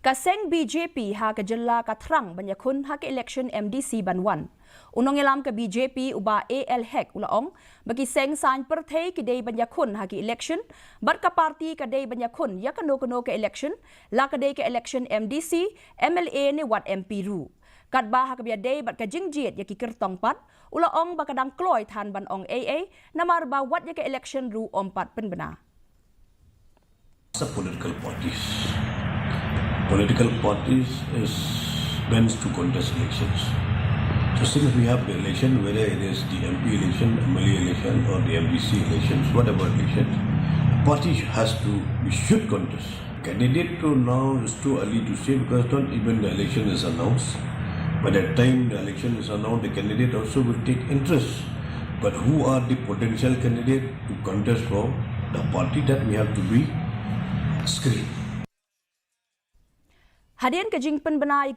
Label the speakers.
Speaker 1: Kaseng BJP ha ke jela ka Thrang Ïakhun ha ke election MDC banwan. Unong ilam ke BJP uba AL hek ulaong bagi seng sign perthei ke day Ïakhun ha ke election bar ka parti ke day Ïakhun ya kano ke election la ke day ke election MDC MLA ni wat MP ru. Kat ba ha ke bia day bat ka jingjiet ya ki kertong pat ulaong bakadang kloy than ban ong AA namar ba wat ya ke election ru ompat penbena.
Speaker 2: Political parties is meant to contest elections. So since we have the election, whether it is the MP election, MLA election or the MDC elections, whatever election, party should contest. Candidate to now is too early to say because not even the election is announced. By the time the election is announced, the candidate also will take interest. But who are the potential candidate to contest for the party, that we have to be screened.
Speaker 1: Hadian ke jing penbena